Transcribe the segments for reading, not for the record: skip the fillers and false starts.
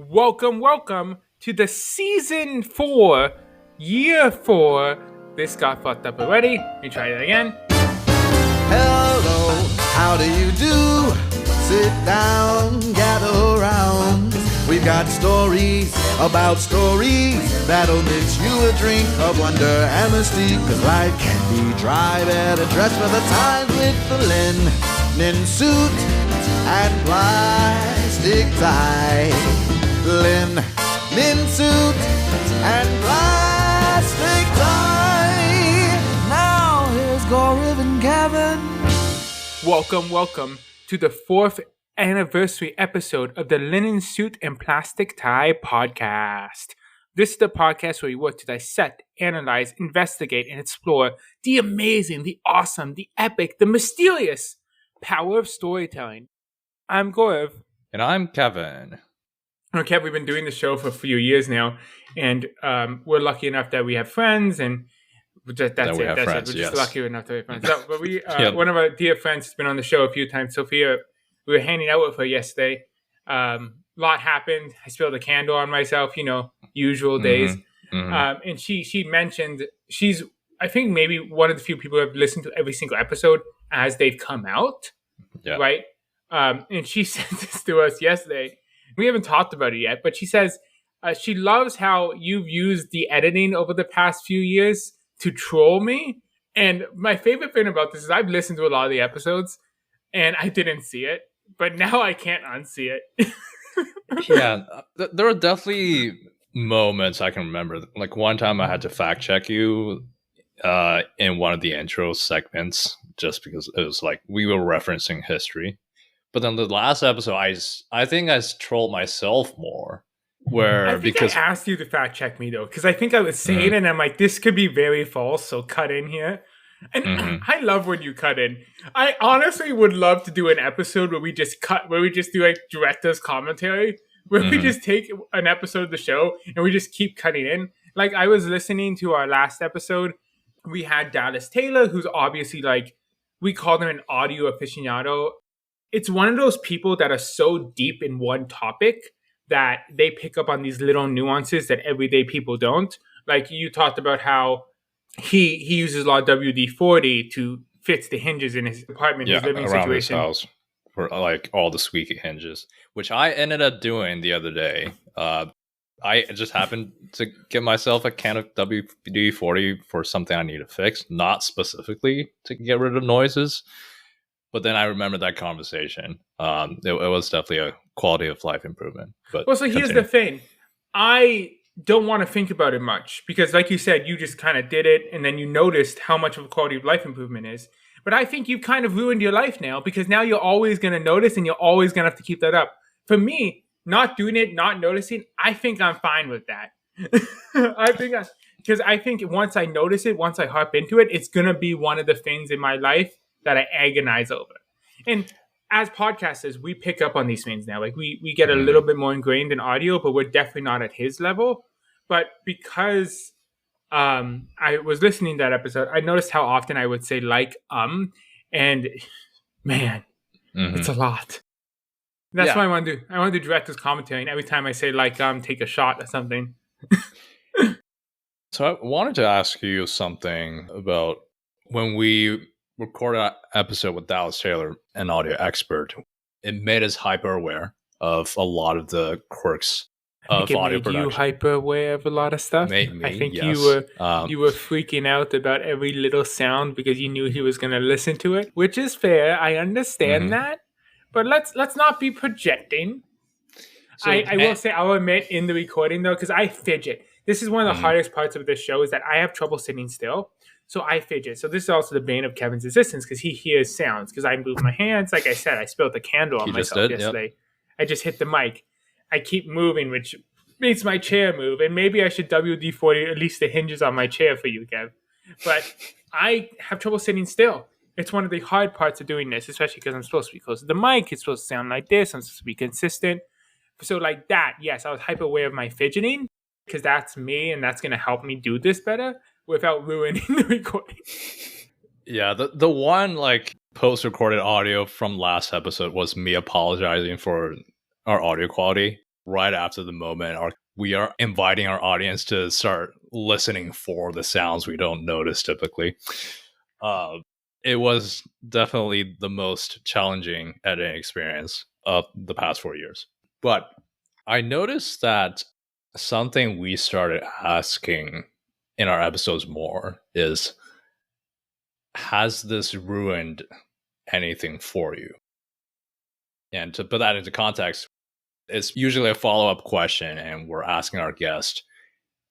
Welcome to the season 4, year 4. This got fucked up already. Let me try that again. Hello, how do you do? Sit down, gather around. We've got stories about stories that'll mix you a drink of wonder and mystique. Cause life can be dry, better dress for the times with the linen suit and plastic tie. Linen suit and plastic tie. Now here's Gorav and Kevin. Welcome to the 4th anniversary episode of the Linen Suit and Plastic Tie podcast. This is the podcast where we work to dissect, analyze, investigate, and explore the amazing, the awesome, the epic, the mysterious power of storytelling. I'm Gorav. And I'm Kevin. Okay, we've been doing the show for a few years now, and we're lucky enough that we have friends, and that's it. We're just lucky enough to have friends. So, but we, one of our dear friends has been on the show a few times, Sophia. We were hanging out with her yesterday. Lot happened. I spilled a candle on myself, usual days. And she mentioned she's, I think, maybe one of the few people who have listened to every single episode as they've come out, right? And she sent this to us yesterday. We haven't talked about it yet, but she says she loves how you've used the editing over the past few years to troll me. And my favorite thing about this is I've listened to a lot of the episodes and I didn't see it, but now I can't unsee it. Yeah, there are definitely moments I can remember. Like one time I had to fact check you in one of the intro segments just because it was like we were referencing history. But then the last episode, I think I trolled myself more. I asked you to fact check me though, because I think I was saying, and I'm like, this could be very false, so cut in here. And I love when you cut in. I honestly would love to do an episode where we just do like director's commentary, where we just take an episode of the show and we just keep cutting in. Like I was listening to our last episode, we had Dallas Taylor, who's obviously like, we call him an audio aficionado. It's one of those people that are so deep in one topic that they pick up on these little nuances that everyday people don't. Like you talked about how he uses a lot of WD-40 to fix the hinges in his apartment, his living around situation. His house for like all the squeaky hinges, which I ended up doing the other day. I just happened to get myself a can of WD-40 for something I need to fix, not specifically to get rid of noises. But then I remember that conversation. It was definitely a quality of life improvement. But here's the thing. I don't want to think about it much because like you said, you just kind of did it and then you noticed how much of a quality of life improvement is. But I think you've kind of ruined your life now because now you're always going to notice and you're always going to have to keep that up. For me, not doing it, not noticing, I think I'm fine with that. Because I think once I notice it, once I harp into it, it's going to be one of the things in my life that I agonize over. And as podcasters, we pick up on these things now. Like we get a little bit more ingrained in audio, but we're definitely not at his level. But because I was listening to that episode, I noticed how often I would say and man, it's a lot. That's why I want to do director's commentary. And every time I say take a shot or something. So I wanted to ask you something about when we recorded an episode with Dallas Taylor, an audio expert. It made us hyper aware of a lot of the quirks of audio production. You hyper aware of a lot of stuff. Me, I think yes. you were freaking out about every little sound because you knew he was going to listen to it, which is fair. I understand that, but let's not be projecting. So, I'll admit in the recording though, because I fidget. This is one of the hardest parts of this show is that I have trouble sitting still. So I fidget. So this is also the bane of Kevin's existence because he hears sounds. Because I move my hands. Like I said, I spilled the candle on myself yesterday. Yep. I just hit the mic. I keep moving, which makes my chair move. And maybe I should WD-40 at least the hinges on my chair for you, Kev. But I have trouble sitting still. It's one of the hard parts of doing this, especially because I'm supposed to be close to the mic. It's supposed to sound like this. I'm supposed to be consistent. So like that, yes, I was hyper aware of my fidgeting because that's me and that's going to help me do this better without ruining the recording. Yeah, the one like post-recorded audio from last episode was me apologizing for our audio quality. right after the moment we are inviting our audience to start listening for the sounds we don't notice typically. It was definitely the most challenging editing experience of the past 4 years. But I noticed that something we started asking in our episodes more is, has this ruined anything for you? And to put that into context, it's usually a follow-up question, and we're asking our guest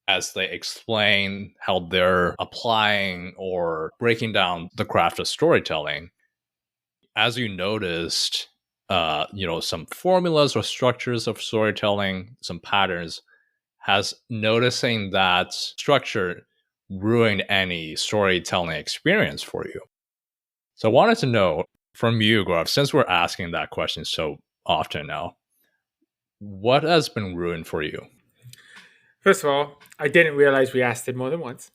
as they explain how they're applying or breaking down the craft of storytelling. As you noticed, some formulas or structures of storytelling, some patterns, has noticing that structure ruined any storytelling experience for you? So I wanted to know from you, Gorav, since we're asking that question so often now, what has been ruined for you? First of all, I didn't realize we asked it more than once.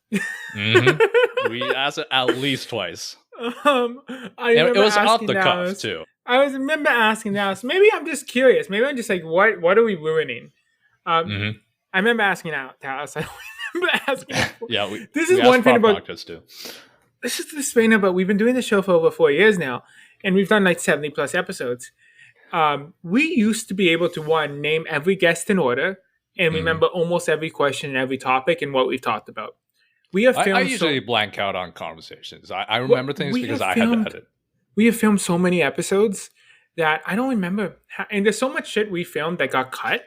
Mm-hmm. We asked it at least twice. It was off the cuff too. I remember asking that. So maybe I'm just curious. Maybe I'm just like, what are we ruining? I remember asking out. I remember asking. This is one thing about too. This is the thing about, we've been doing the show for over 4 years now, and we've done like 70 plus episodes. We used to be able to name every guest in order and remember almost every question and every topic and what we've talked about. I usually blank out on conversations. I remember things because I had to edit. We have filmed so many episodes that I don't remember. And there's so much shit we filmed that got cut.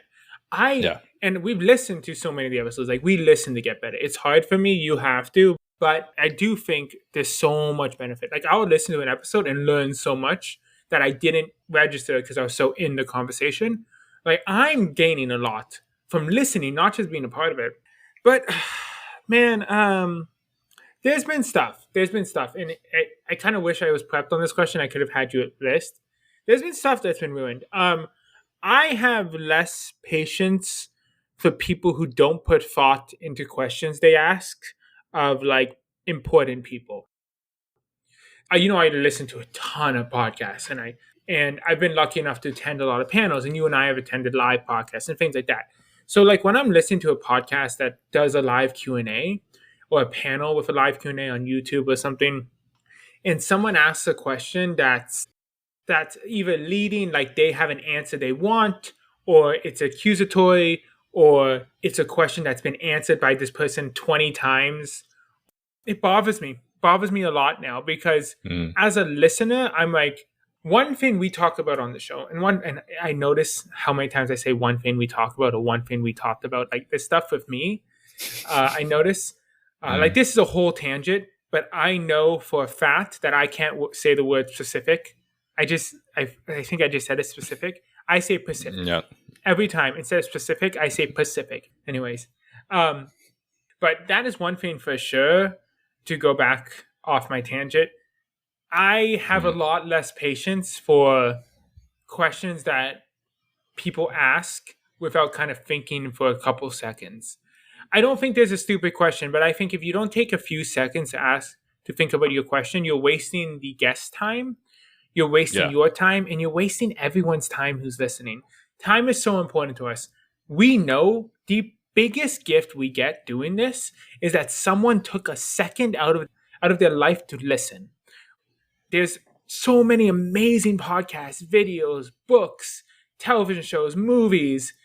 And we've listened to so many of the episodes. Like, we listen to get better. It's hard for me. You have to. But I do think there's so much benefit. Like, I would listen to an episode and learn so much that I didn't register because I was so in the conversation. Like, I'm gaining a lot from listening, not just being a part of it. But man, there's been stuff. And I kind of wish I was prepped on this question. I could have had you list. There's been stuff that's been ruined. I have less patience for people who don't put thought into questions they ask of like important people. I listen to a ton of podcasts, and I've been lucky enough to attend a lot of panels, and you and I have attended live podcasts and things like that. So like when I'm listening to a podcast that does a live Q&A or a panel with a live Q&A on YouTube or something, and someone asks a question that's either leading, like they have an answer they want, or it's accusatory, or it's a question that's been answered by this person 20 times, it bothers me. Bothers me a lot now because as a listener, I'm like, one thing we talk about on the show, and I notice how many times I say one thing we talk about or one thing we talked about, like this stuff with me. I notice like this is a whole tangent, but I know for a fact that I can't say the word specific. I think I just said it specific. I say Pacific. Yeah. Every time instead of specific, I say Pacific. Anyways, but that is one thing for sure. To go back off my tangent, I have a lot less patience for questions that people ask without kind of thinking for a couple seconds. I don't think there's a stupid question, but I think if you don't take a few seconds to think about your question, you're wasting the guest time, you're wasting your time, and you're wasting everyone's time who's listening. Time is so important to us. We know the biggest gift we get doing this is that someone took a second out of their life to listen. There's so many amazing podcasts, videos, books, television shows, movies,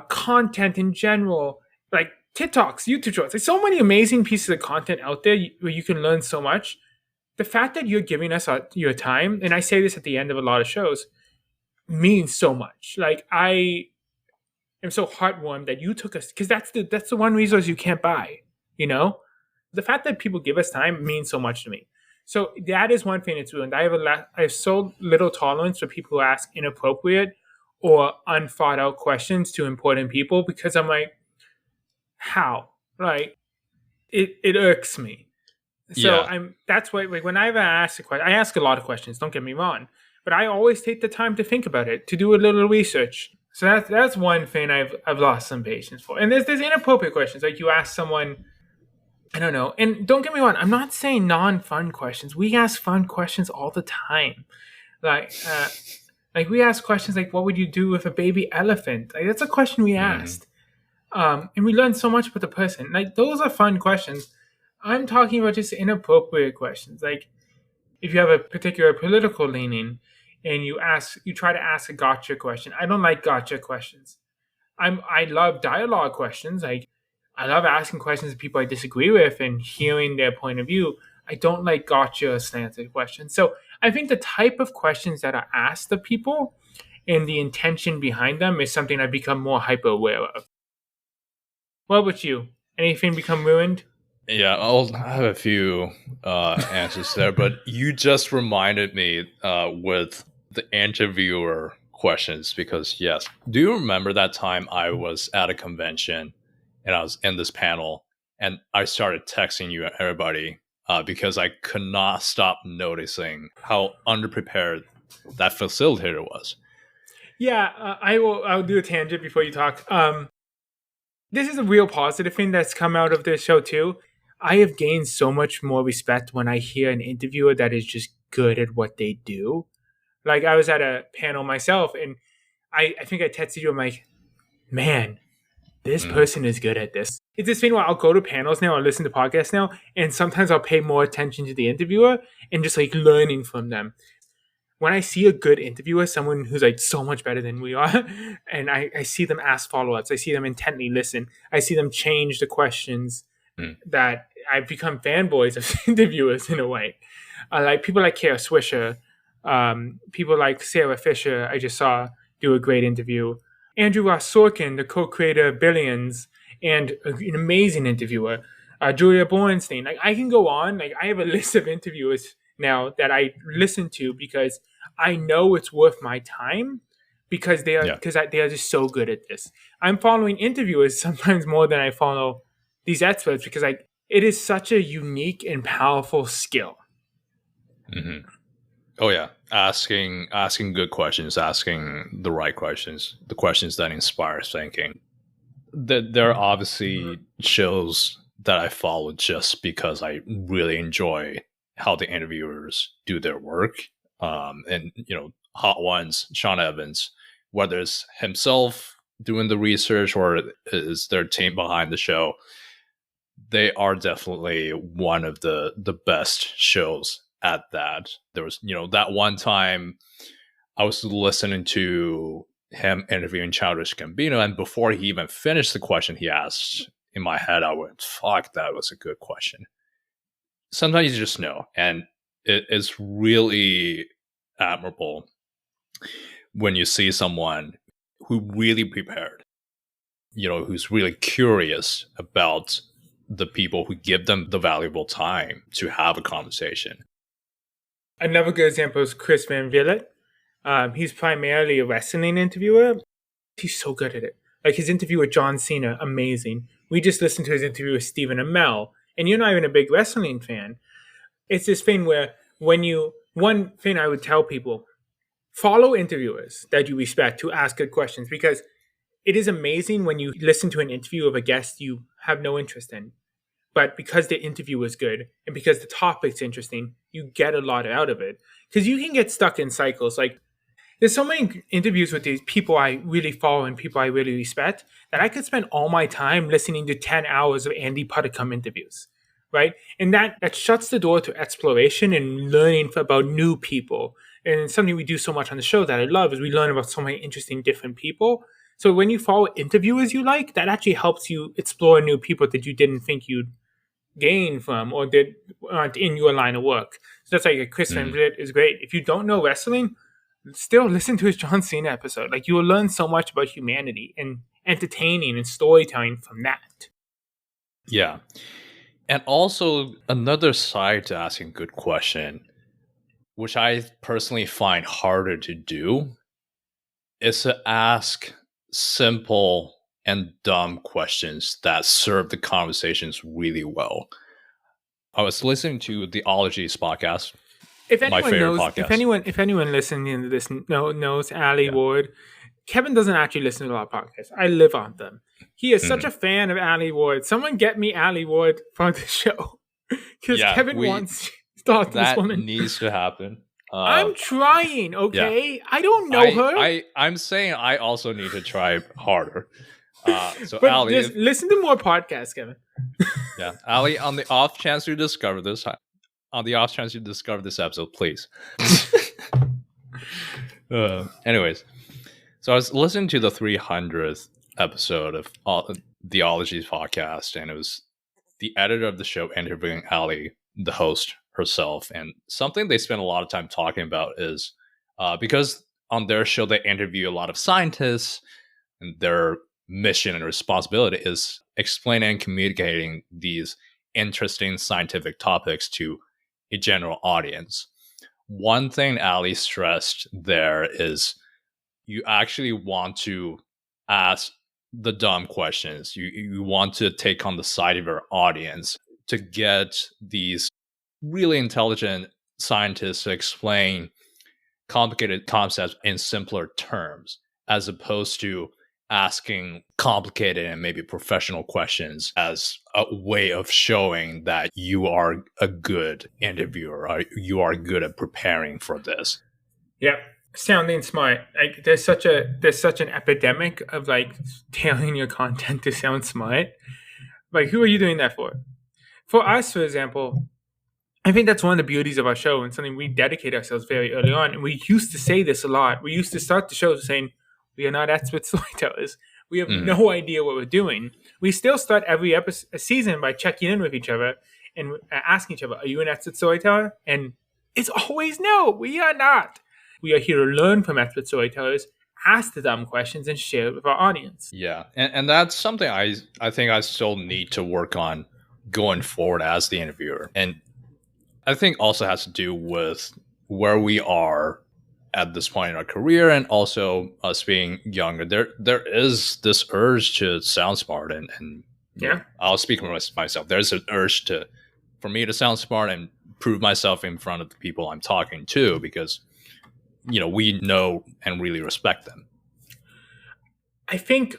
content in general, like TikToks, YouTube shorts. There's so many amazing pieces of content out there where you can learn so much. The fact that you're giving us your time, and I say this at the end of a lot of shows, means so much. Like, I am so heartwarmed that you took us, because that's the one resource you can't buy. The fact that people give us time means so much to me. So that is one thing that's ruined. I have so little tolerance for people who ask inappropriate or unthought out questions to important people, because I'm like, how? Right? It irks me. So that's why, like, when I ever ask a question, I ask a lot of questions. Don't get me wrong, but I always take the time to think about it, to do a little research. So that's one thing I've lost some patience for. And there's inappropriate questions, like you ask someone, I don't know. And don't get me wrong, I'm not saying non-fun questions. We ask fun questions all the time. Like Like we asked questions like, "What would you do with a baby elephant?" Like that's a question we asked, and we learned so much about the person. Like those are fun questions. I'm talking about just inappropriate questions, like if you have a particular political leaning and you try to ask a gotcha question. I don't like gotcha questions. I love dialogue questions. Like I love asking questions of people I disagree with and hearing their point of view. I don't like gotcha slanted questions. So I think the type of questions that are asked of people and the intention behind them is something I've become more hyper aware of. What about you? Anything become ruined? Yeah, I have a few answers there, but you just reminded me with the interviewer questions because, yes, do you remember that time I was at a convention and I was in this panel and I started texting you and everybody because I could not stop noticing how underprepared that facilitator was. Yeah, I'll do a tangent before you talk. This is a real positive thing that's come out of this show too. I have gained so much more respect when I hear an interviewer that is just good at what they do. Like I was at a panel myself and I think I texted you, I'm like, man, this person is good at this. It's this thing where I'll go to panels now or listen to podcasts now, and sometimes I'll pay more attention to the interviewer and just like learning from them. When I see a good interviewer, someone who's like so much better than we are, and I see them ask follow-ups, I see them intently listen, I see them change the questions, that I've become fanboys of interviewers in a way. Like people like Kara Swisher, people like Sarah Fisher, I just saw do a great interview. Andrew Ross Sorkin, the co-creator of Billions, and an amazing interviewer. Julia Bornstein. Like I can go on. Like I have a list of interviewers now that I listen to because I know it's worth my time because they are they are just so good at this. I'm following interviewers sometimes more than I follow these experts because it is such a unique and powerful skill. Mm-hmm. Oh yeah, asking good questions, asking the right questions, the questions that inspire thinking. There are obviously shows that I follow just because I really enjoy how the interviewers do their work. And Hot Ones, Sean Evans, whether it's himself doing the research or is their team behind the show, they are definitely one of the best shows at that. There was, that one time I was listening to him interviewing Childish Gambino, and before he even finished the question he asked, in my head, I went, fuck, that was a good question. Sometimes you just know, and it is really admirable when you see someone who really prepared, who's really curious about the people who give them the valuable time to have a conversation. Another good example is Chris Van Vliet. He's primarily a wrestling interviewer. He's so good at it. Like his interview with John Cena, amazing. We just listened to his interview with Stephen Amell, and you're not even a big wrestling fan. It's this thing where one thing I would tell people, follow interviewers that you respect who ask good questions, because it is amazing when you listen to an interview of a guest you have no interest in. But because the interview is good and because the topic's interesting, you get a lot out of it. Because you can get stuck in cycles. Like, there's so many interviews with these people I really follow and people I really respect that I could spend all my time listening to 10 hours of Andy Puddicombe interviews, right? And that shuts the door to exploration and learning about new people. And something we do so much on the show that I love is we learn about so many interesting different people. So when you follow interviewers you like, that actually helps you explore new people that you didn't think you'd gain from or that aren't in your line of work. So that's like Chris Van Vliet is great. If you don't know wrestling, still listen to his John Cena episode. Like, you will learn so much about humanity and entertaining and storytelling from that. Yeah. And also another side to asking good question, which I personally find harder to do, is to ask simple and dumb questions that serve the conversations really well. I was listening to the Ologies podcast. My favorite podcast. If anyone listening to this knows Ali Ward, Kevin doesn't actually listen to a lot of podcasts. I live on them. He is such a fan of Ali Ward. Someone get me Ali Ward from the show, because Kevin wants to talk to this woman. That needs to happen. I'm trying, okay? I don't know her. I'm saying I also need to try harder. So but Ali, just listen to more podcasts, Kevin. Yeah, Ali, on the off chance you discover this episode, please. Anyways, so I was listening to the 300th episode of the Ologies podcast, and it was the editor of the show interviewing Ali, the host herself, and something they spend a lot of time talking about is because on their show they interview a lot of scientists, and their mission and responsibility is explaining and communicating these interesting scientific topics to a general audience. One thing Ali stressed there is you actually want to ask the dumb questions. You want to take on the side of your audience to get these really intelligent scientists to explain complicated concepts in simpler terms, as opposed to asking complicated and maybe professional questions as a way of showing that you are a good interviewer or you are good at preparing for this. Yeah, sounding smart. Like there's such an epidemic of like tailoring your content to sound smart. Like who are you doing that for? For us, for example, I think that's one of the beauties of our show and something we dedicate ourselves very early on. And we used to say this a lot. We used to start the show saying, we are not expert storytellers. We have no idea what we're doing. We still start every season by checking in with each other and asking each other, are you an expert storyteller? And it's always no, we are not. We are here to learn from expert storytellers, ask the dumb questions, and share it with our audience. Yeah, and that's something I think I still need to work on going forward as the interviewer. And I think also has to do with where we are at this point in our career, and also us being younger. There is this urge to sound smart, and yeah, I'll speak for myself. There's an urge for me to sound smart and prove myself in front of the people I'm talking to, because we know and really respect them. I think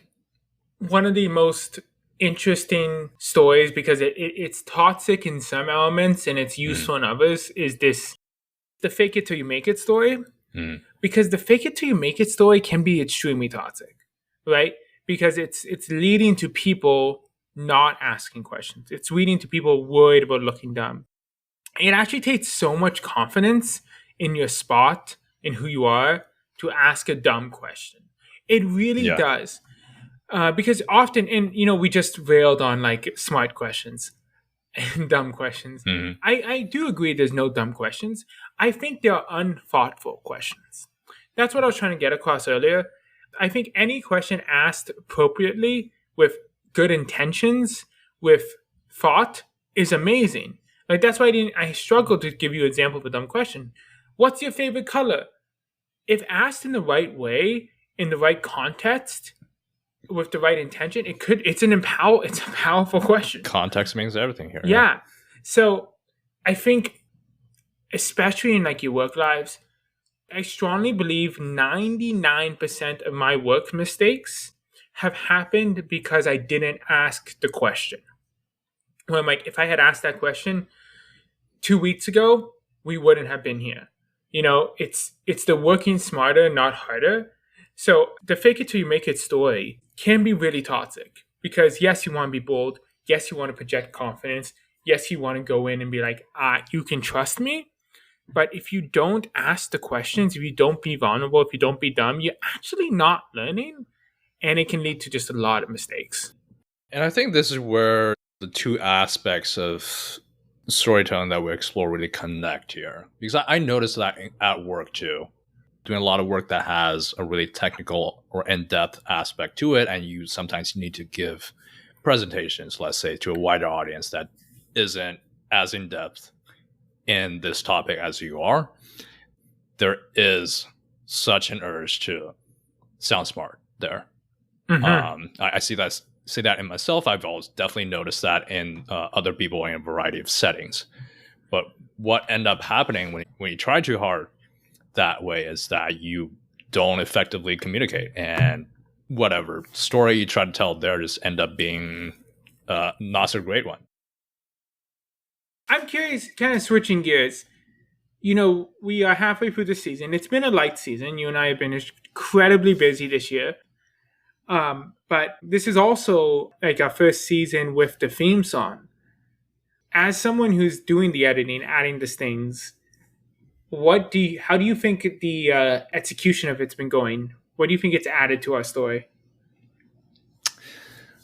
one of the most interesting stories, because it's toxic in some elements and it's useful in others, is the fake it till you make it story. Because the fake it till you make it story can be extremely toxic, right? Because it's leading to people not asking questions. It's leading to people worried about looking dumb. It actually takes so much confidence in your spot, in who you are, to ask a dumb question. It really does. Because often, and we just railed on like smart questions and dumb questions. I do agree there's no dumb questions. I think there are unthoughtful questions. That's what I was trying to get across earlier. I think any question asked appropriately, with good intentions, with thought, is amazing. Like that's why I struggled to give you an example of a dumb question. What's your favorite color? If asked in the right way, in the right context, with the right intention, it's a powerful question. Context means everything here. Yeah. So I think, especially in like your work lives, I strongly believe 99% of my work mistakes have happened because I didn't ask the question. Well, I'm like, if I had asked that question 2 weeks ago, we wouldn't have been here. It's the working smarter, not harder. So the fake it till you make it story can be really toxic, because yes, you want to be bold. Yes, you want to project confidence. Yes, you want to go in and be like, you can trust me. But if you don't ask the questions, if you don't be vulnerable, if you don't be dumb, you're actually not learning. And it can lead to just a lot of mistakes. And I think this is where the two aspects of storytelling that we explore really connect here. Because I noticed that at work too. Doing a lot of work that has a really technical or in-depth aspect to it, and you sometimes need to give presentations, let's say, to a wider audience that isn't as in-depth in this topic as you are. There is such an urge to sound smart there. I see that in myself. I've always definitely noticed that in other people in a variety of settings. But what end up happening when you try too hard that way is that you don't effectively communicate, and whatever story you try to tell there just end up being not so great one. I'm curious, kind of switching gears. we are halfway through the season. It's been a light season. You and I have been incredibly busy this year. But this is also like our first season with the theme song. As someone who's doing the editing, adding these things, how do you think the execution of it's been going? What do you think it's added to our story?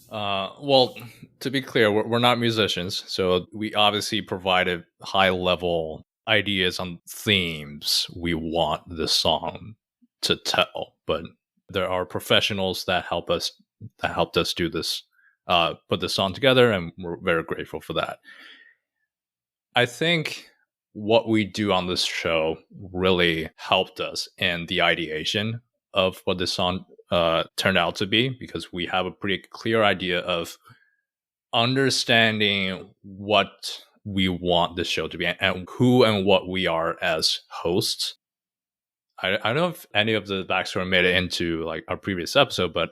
Well, to be clear, we're not musicians, so we obviously provided high-level ideas on themes we want the song to tell. But there are professionals that helped us do this, put the song together, and we're very grateful for that. I think what we do on this show really helped us in the ideation of what this song turned out to be, because we have a pretty clear idea of understanding what we want the show to be and who and what we are as hosts. I don't know if any of the backstory made it into like our previous episode, but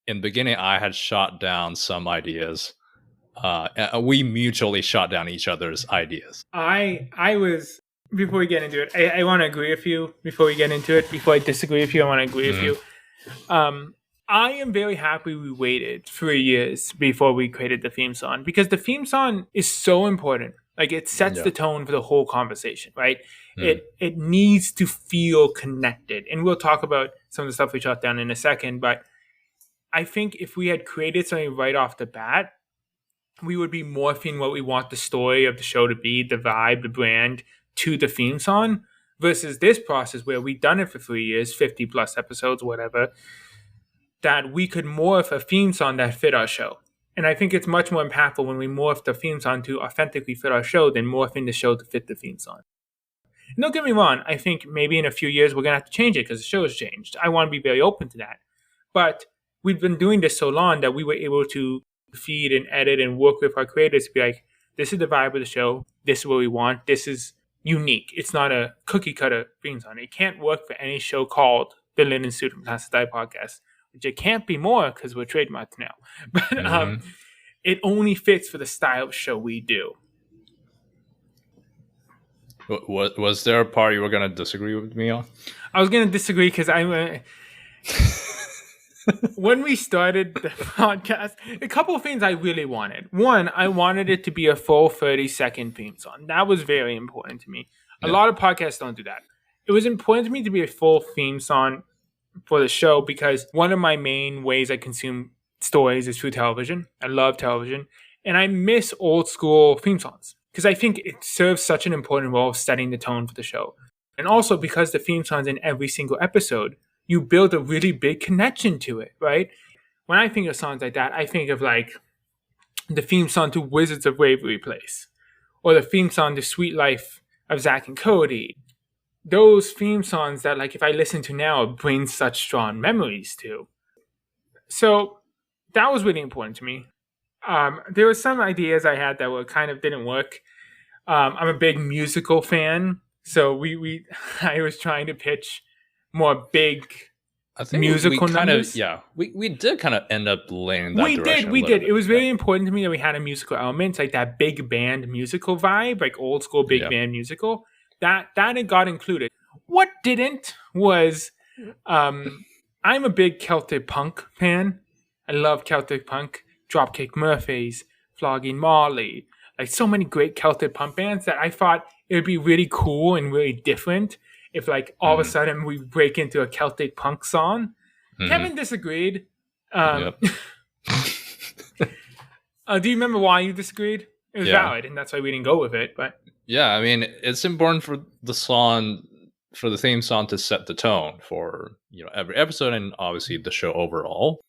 in the beginning I had shot down some ideas. We mutually shot down each other's ideas. I was, before we get into it, I want to agree with you before we get into it. Before I disagree with you, I want to agree with you. I am very happy we waited 3 years before we created the theme song, because the theme song is so important. Like, it sets the tone for the whole conversation, right? It needs to feel connected. And we'll talk about some of the stuff we shot down in a second. But I think if we had created something right off the bat, we would be morphing what we want the story of the show to be, the vibe, the brand, to the theme song, versus this process where we've done it for 3 years, 50 plus episodes, whatever, that we could morph a theme song that fit our show. And I think it's much more impactful when we morph the theme song to authentically fit our show than morphing the show to fit the theme song. And don't get me wrong, I think maybe in a few years we're going to have to change it because the show has changed. I want to be very open to that. But we've been doing this so long that we were able to feed and edit and work with our creators to be like, this is the vibe of the show, this is what we want, this is unique. It's not a cookie cutter theme song. It can't work for any show called The Linen Suit from Class Die Podcast, which it can't be more because we're trademarked now. But it only fits for the style of show we do. Was there a part you were going to disagree with me on? I was going to disagree because when we started the podcast, a couple of things I really wanted. One, I wanted it to be a full 30-second theme song. That was very important to me. A lot of podcasts don't do that. It was important to me to be a full theme song for the show because one of my main ways I consume stories is through television. I love television. And I miss old school theme songs because I think it serves such an important role of setting the tone for the show. And also because the theme song's in every single episode, you build a really big connection to it, right? When I think of songs like that, I think of like the theme song to Wizards of Waverly Place or the theme song to Sweet Life of Zach and Cody. Those theme songs that, like, if I listen to now, it brings such strong memories to. So that was really important to me. There were some ideas I had that were kind of didn't work. I'm a big musical fan, so I was trying to pitch more big musical numbers. We did kind of end up laying that direction. We did. It was very important to me that we had a musical element, like that big band musical vibe, like old school big band musical. That it got included. What didn't was, I'm a big Celtic punk fan. I love Celtic punk. Dropkick Murphys, Flogging Molly, like so many great Celtic punk bands that I thought it would be really cool and really different if, like, all of a sudden we break into a Celtic punk song. Kevin disagreed. Do you remember why you disagreed? It was valid, and that's why we didn't go with it. But yeah, I mean, it's important for the theme song to set the tone for every episode and obviously the show overall.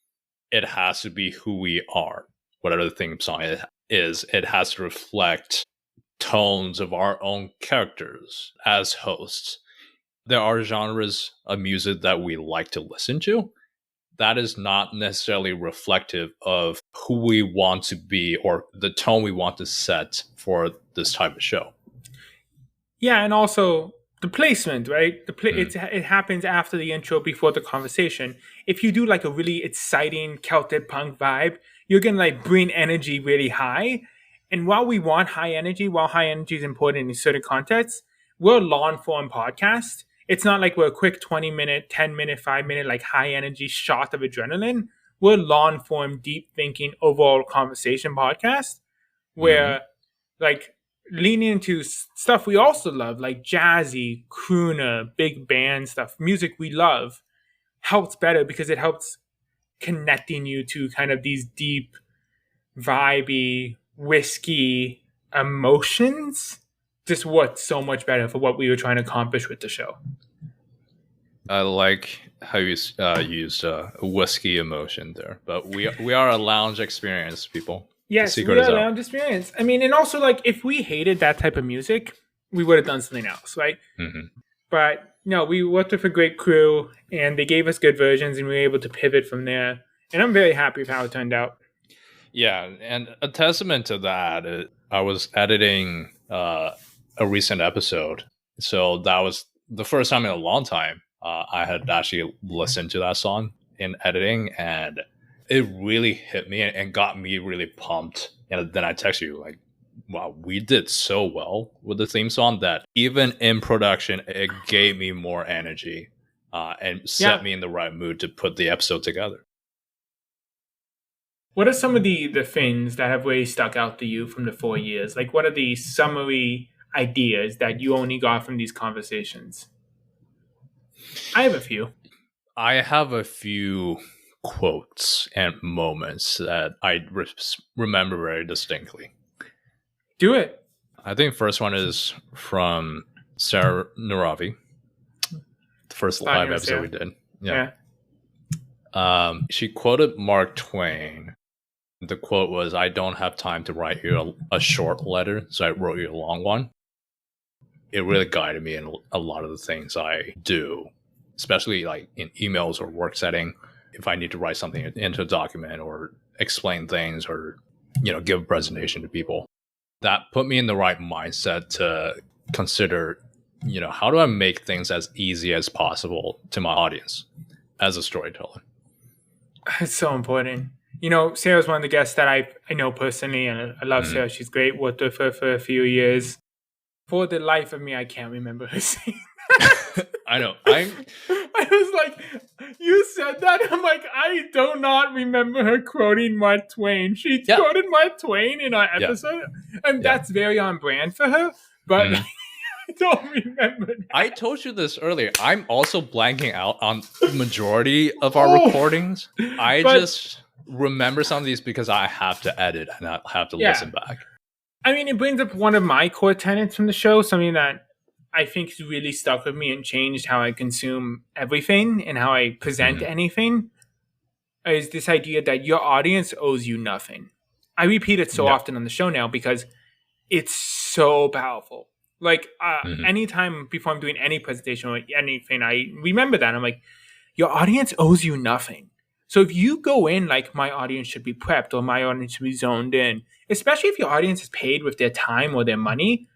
It has to be who we are. Whatever the theme song is, it has to reflect tones of our own characters as hosts. There are genres of music that we like to listen to. That is not necessarily reflective of who we want to be or the tone we want to set for this type of show. Yeah, and also the placement, right? It happens after the intro, before the conversation. If you do like a really exciting Celtic punk vibe, you're gonna like bring energy really high, And while we want high energy, while high energy is important in certain contexts, we're a long form podcast. It's not like we're a quick 20-minute, 10-minute, 5-minute, like high energy shot of adrenaline. We're long form, deep thinking, overall conversation podcast where like leaning into stuff we also love, like jazzy, crooner, big band stuff, music we love, helps better because it helps connecting you to kind of these deep, vibey, whiskey emotions. Just worked so much better for what we were trying to accomplish with the show. I like how you used a whiskey emotion there, but we are a lounge experience, people. Yes, we are a lounge experience. I mean, and also like if we hated that type of music, we would have done something else, right? But no, we worked with a great crew, and they gave us good versions, and we were able to pivot from there. And I'm very happy with how it turned out. Yeah, and a testament to that, I was editing a recent episode, so that was the first time in a long time I had actually listened to that song in editing, and it really hit me and got me really pumped. And then I texted you like, wow, we did so well with the theme song that even in production, it gave me more energy and set me in the right mood to put the episode together. What are some of the things that have really stuck out to you from the 4 years? Like, what are the summary ideas that you only got from these conversations? I have a few. I have a few quotes and moments that I remember very distinctly. Do it. I think first one is from Sarah Naravi, the first live episode we did. Yeah. She quoted Mark Twain. The quote was, "I don't have time to write you a short letter, so I wrote you a long one." It really guided me in a lot of the things I do, especially like in emails or work setting. If I need to write something into a document or explain things or, give a presentation to people, that put me in the right mindset to consider, how do I make things as easy as possible to my audience as a storyteller? It's so important. Sarah's one of the guests that I know personally, and I love Sarah. She's great. Worked with her for a few years. For the life of me, I can't remember her saying that. I know. I was like, you said that? I'm like, I do not remember her quoting Mark Twain. She quoted Mark Twain in our episode, and that's very on brand for her, but I don't remember that. I told you this earlier. I'm also blanking out on the majority of our recordings. I just remember some of these because I have to edit and I have to listen back. I mean, it brings up one of my core tenets from the show, something that I think has really stuck with me and changed how I consume everything and how I present anything, is this idea that your audience owes you nothing. I repeat it so often on the show now because it's so powerful. Like, anytime before I'm doing any presentation or anything, I remember that. I'm like, your audience owes you nothing. So if you go in like, my audience should be prepped or my audience should be zoned in, especially if your audience is paid with their time or their money,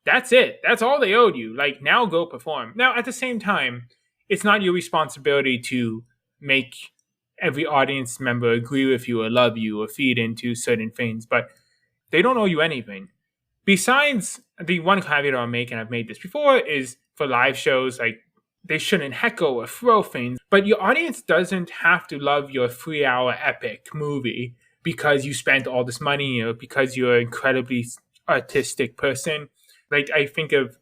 that's it. That's all they owed you. Like, now go perform. Now, at the same time, it's not your responsibility to make every audience member agree with you or love you or feed into certain things, but they don't owe you anything. Besides, the one caveat I'll make, and I've made this before, is for live shows, like, they shouldn't heckle or throw things, but your audience doesn't have to love your 3-hour epic movie because you spent all this money or because you're an incredibly artistic person. Like, I think of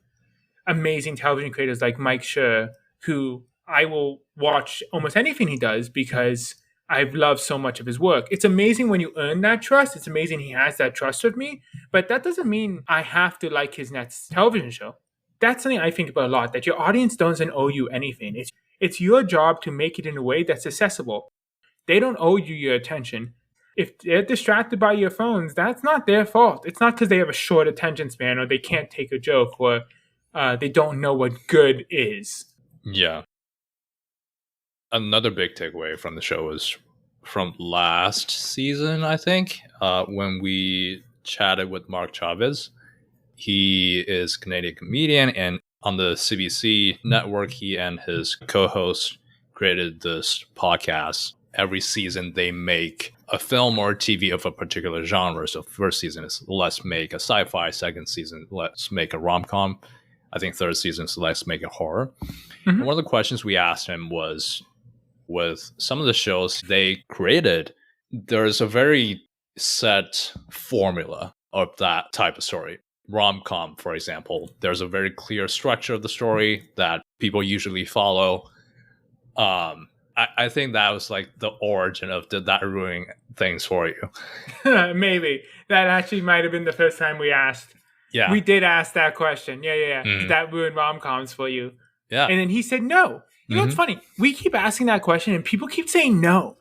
amazing television creators like Mike Schur, who I will watch almost anything he does because I've loved so much of his work. It's amazing when you earn that trust. It's amazing he has that trust with me, but that doesn't mean I have to like his next television show. That's something I think about a lot, that your audience doesn't owe you anything. It's your job to make it in a way that's accessible. They don't owe you your attention. If they're distracted by your phones, that's not their fault. It's not because they have a short attention span or they can't take a joke or they don't know what good is. Yeah. Another big takeaway from the show was from last season, I think, when we chatted with Mark Chavez. He is a Canadian comedian, and on the CBC network, he and his co-host created this podcast. Every season, they make a film or a TV of a particular genre. So first season is let's make a sci-fi. Second season, let's make a rom-com. I think third season is let's make a horror. And one of the questions we asked him was, with some of the shows they created, there's a very set formula of that type of story. Rom-com, for example, there's a very clear structure of the story that people usually follow. I think that was like the origin of did that ruin things for you? Maybe. That actually might have been the first time we asked. Yeah. We did ask that question. Yeah. Did that ruin rom-coms for you? Yeah. And then he said no. You know what's funny? We keep asking that question and people keep saying no.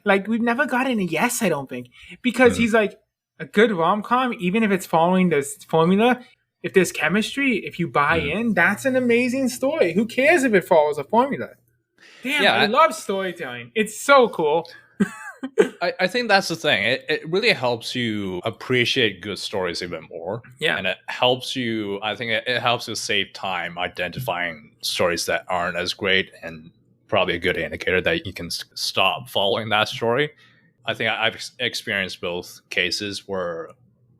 Like, we've never gotten a yes, I don't think. Because he's like, a good rom-com, even if it's following this formula, if there's chemistry, if you buy in, that's an amazing story. Who cares if it follows a formula? Damn, I love storytelling. It's so cool. I think that's the thing. It really helps you appreciate good stories even more. Yeah. And it helps you, I think it helps you save time identifying stories that aren't as great, and probably a good indicator that you can stop following that story. I think I've experienced both cases where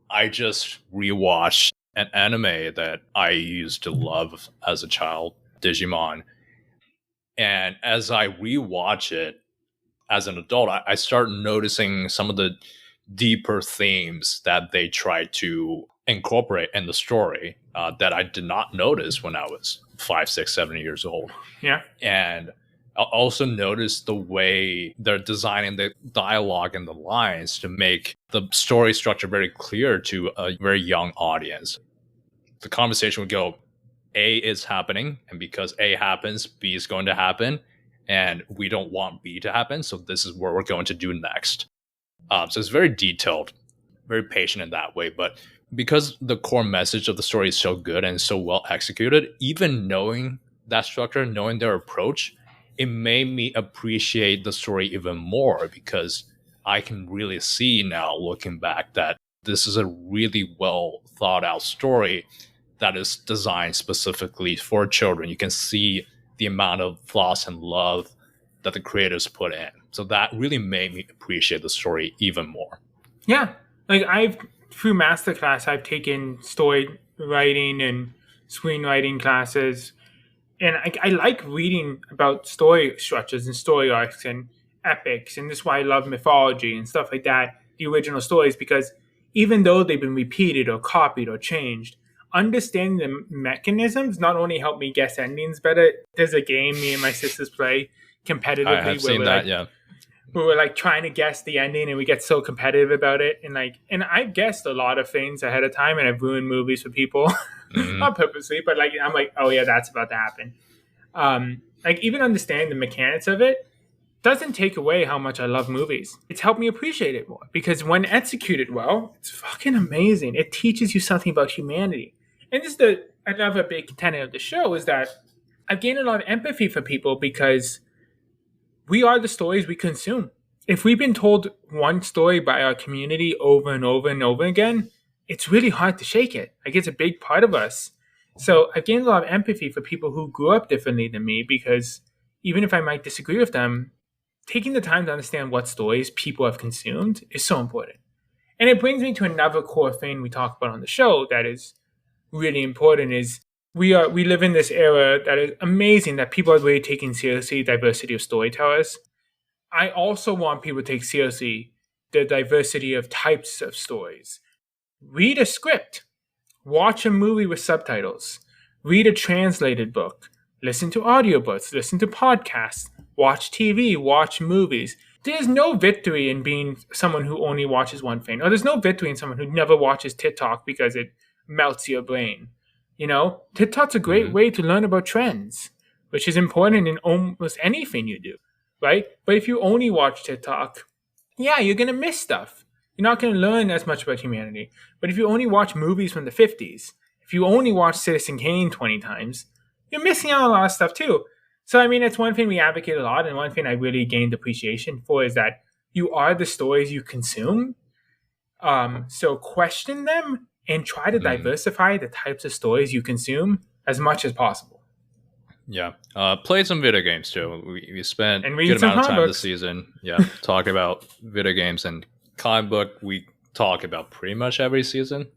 I just rewatched an anime that I used to love as a child, Digimon. And as I rewatch it as an adult, I start noticing some of the deeper themes that they try to incorporate in the story that I did not notice when I was 5, 6, 7 years old. Yeah. And I'll also notice the way they're designing the dialogue and the lines to make the story structure very clear to a very young audience. The conversation would go, A is happening, and because A happens, B is going to happen, and we don't want B to happen, so this is what we're going to do next. So it's very detailed, very patient in that way, but because the core message of the story is so good and so well executed, even knowing that structure, knowing their approach, it made me appreciate the story even more, because I can really see now, looking back, that this is a really well thought out story that is designed specifically for children. You can see the amount of thoughts and love that the creators put in. So that really made me appreciate the story even more. Yeah. Like, through masterclass, I've taken story writing and screenwriting classes. And I like reading about story structures and story arcs and epics. And this is why I love mythology and stuff like that, the original stories, because even though they've been repeated or copied or changed, understanding the mechanisms not only help me guess endings better. There's a game me and my sisters play competitively. I have seen that, yeah. We were like trying to guess the ending, and we get so competitive about it. And I've guessed a lot of things ahead of time, and I've ruined movies for people, not purposely, but I'm like, oh yeah, that's about to happen. Like, even understanding the mechanics of it doesn't take away how much I love movies. It's helped me appreciate it more, because when executed well, it's fucking amazing. It teaches you something about humanity. And this is another big tenet of the show, is that I've gained a lot of empathy for people, because we are the stories we consume. If we've been told one story by our community over and over and over again, it's really hard to shake it. Like, it's a big part of us. So I've gained a lot of empathy for people who grew up differently than me, because even if I might disagree with them, taking the time to understand what stories people have consumed is so important. And it brings me to another core thing we talk about on the show that is really important, is we live in this era that is amazing, that people are really taking seriously diversity of storytellers. I also want people to take seriously the diversity of types of stories. Read a script, watch a movie with subtitles, read a translated book, listen to audiobooks, listen to podcasts, watch TV, watch movies. There's no victory in being someone who only watches one thing, or there's no victory in someone who never watches TikTok because it melts your brain. You know, TikTok's a great way to learn about trends, which is important in almost anything you do, right? But if you only watch TikTok, yeah, you're going to miss stuff. You're not going to learn as much about humanity. But if you only watch movies from the 50s, if you only watch Citizen Kane 20 times, you're missing out on a lot of stuff too. So, I mean, it's one thing we advocate a lot, and one thing I really gained appreciation for is that you are the stories you consume. So question them and try to diversify the types of stories you consume as much as possible. Yeah. Played some video games too. We spent And a read good some amount of comic time this books. season. Yeah. Talking about video games and comic book. We talk about pretty much every season.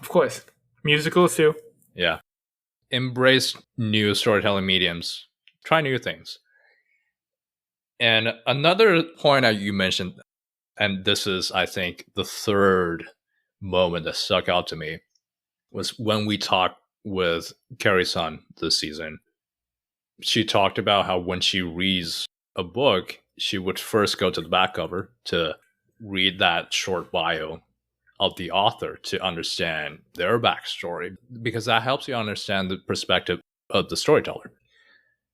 Of course. Musicals too. Yeah. Embrace new storytelling mediums. Try new things. And another point that you mentioned, and this is, I think, the third moment that stuck out to me, was when we talked with Carrie's son this season. She talked about how when she reads a book, she would first go to the back cover to read that short bio of the author to understand their backstory, because that helps you understand the perspective of the storyteller.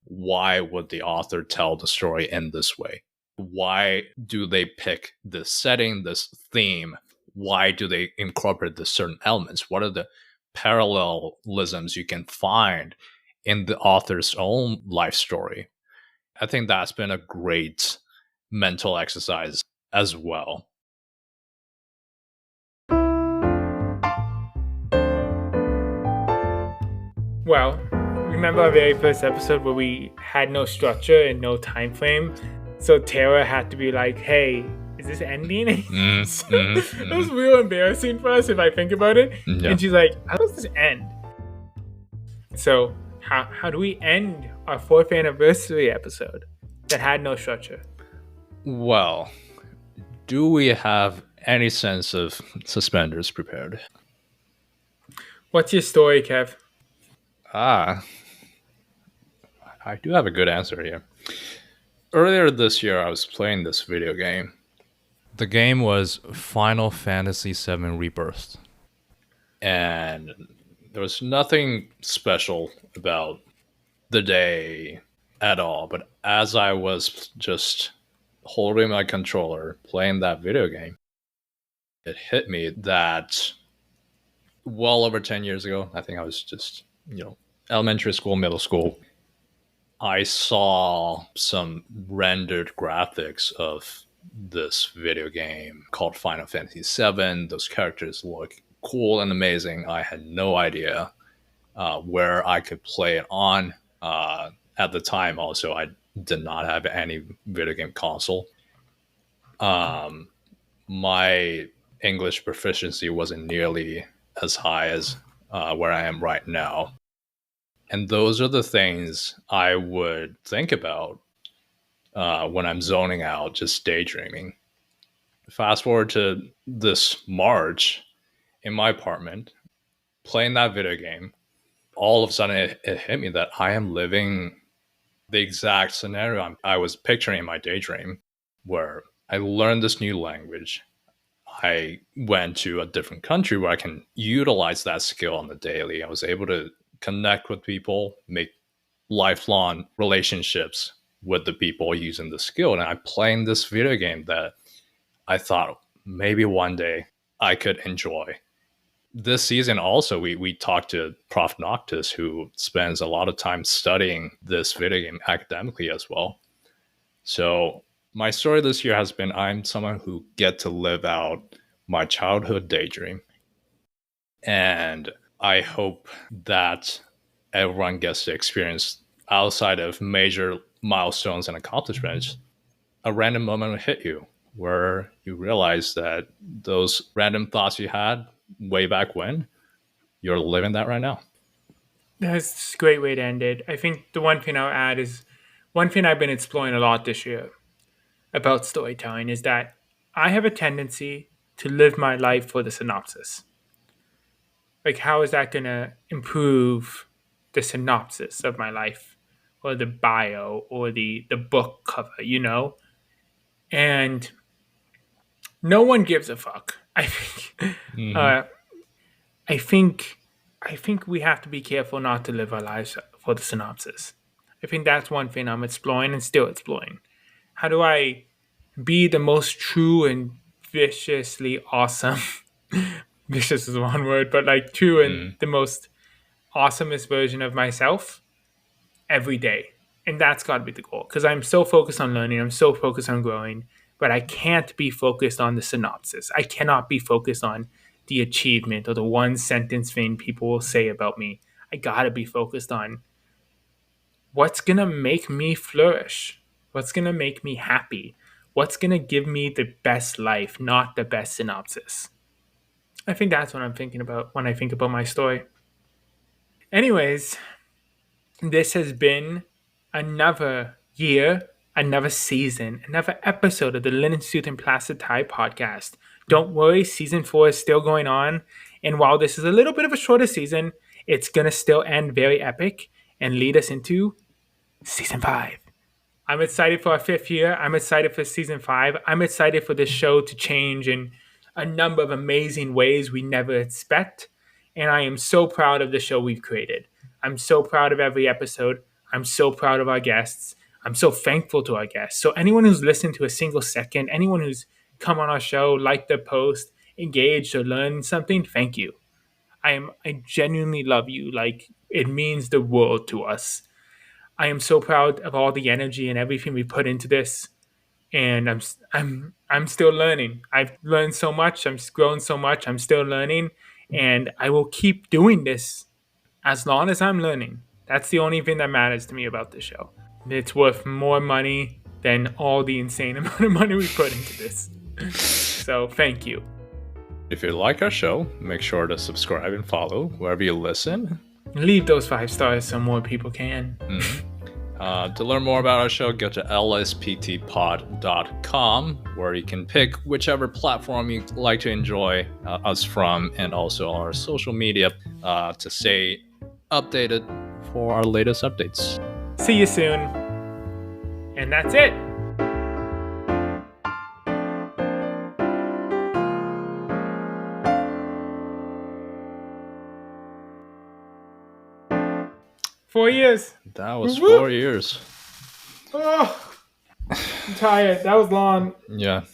Why would the author tell the story in this way? Why do they pick this setting, this theme? Why do they incorporate the certain elements? What are the parallelisms you can find in the author's own life story? I think that's been a great mental exercise as well. Well, remember our very first episode where we had no structure and no time frame? So Tara had to be like, hey, is this ending? It was real embarrassing for us if I think about it. Yeah. And she's like, how does this end? So how do we end our 4th anniversary episode that had no structure? Well, do we have any sense of suspenders prepared? What's your story, Kev? I do have a good answer here. Earlier this year, I was playing this video game. The game was Final Fantasy VII Rebirth. And there was nothing special about the day at all. But as I was just holding my controller, playing that video game, it hit me that well over 10 years ago, I think I was just, elementary school, middle school, I saw some rendered graphics of this video game called Final Fantasy VII. Those characters look cool and amazing. I had no idea where I could play it on. At the time, also, I did not have any video game console. My English proficiency wasn't nearly as high as where I am right now. And those are the things I would think about when I'm zoning out, just daydreaming. Fast forward to this March in my apartment, playing that video game. All of a sudden, it hit me that I am living the exact scenario I was picturing in my daydream, where I learned this new language. I went to a different country where I can utilize that skill on the daily. I was able to connect with people, make lifelong relationships with the people using the skill. And I'm playing this video game that I thought maybe one day I could enjoy. This season also, we talked to Prof. Noctis, who spends a lot of time studying this video game academically as well. So my story this year has been I'm someone who get to live out my childhood daydream. And I hope that everyone gets to experience, outside of major milestones and accomplishments, a random moment will hit you where you realize that those random thoughts you had way back when, you're living that right now. That's a great way to end it. I think the one thing I'll add is one thing I've been exploring a lot this year about storytelling is that I have a tendency to live my life for the synopsis. Like, how is that going to improve the synopsis of my life or the bio or the book cover, And no one gives a fuck. I think. I think we have to be careful not to live our lives for the synopsis. I think that's one thing I'm exploring and still exploring. How do I be the most true and viciously awesome? Vicious is one word, but like true and the most awesomest version of myself every day. And that's got to be the goal, because I'm so focused on learning. I'm so focused on growing, but I can't be focused on the synopsis. I cannot be focused on the achievement or the one sentence thing people will say about me. I got to be focused on what's going to make me flourish? What's going to make me happy? What's going to give me the best life, not the best synopsis? I think that's what I'm thinking about when I think about my story. Anyways, this has been another year, another season, another episode of the Linen Suit and Plastic Tie podcast. Don't worry, season 4 is still going on. And while this is a little bit of a shorter season, it's going to still end very epic and lead us into season 5. I'm excited for our 5th year. I'm excited for season 5. I'm excited for this show to change in a number of amazing ways we never expect. And I am so proud of the show we've created. I'm so proud of every episode. I'm so proud of our guests. I'm so thankful to our guests. So anyone who's listened to a single second, anyone who's come on our show, liked the post, engaged or learned something, thank you. I genuinely love you. Like, it means the world to us. I am so proud of all the energy and everything we put into this, and I'm still learning. I've learned so much. I'm grown so much. I'm still learning, and I will keep doing this as long as I'm learning. That's the only thing that matters to me about this show. It's worth more money than all the insane amount of money we put into this. So thank you. If you like our show, make sure to subscribe and follow wherever you listen. Leave those 5 stars so more people can. To learn more about our show, go to LSPTPod.com, where you can pick whichever platform you like to enjoy us from, and also our social media to stay updated for our latest updates. See you soon. And that's it. Four years. That was 4 years. Oh, I'm tired. That was long. Yeah.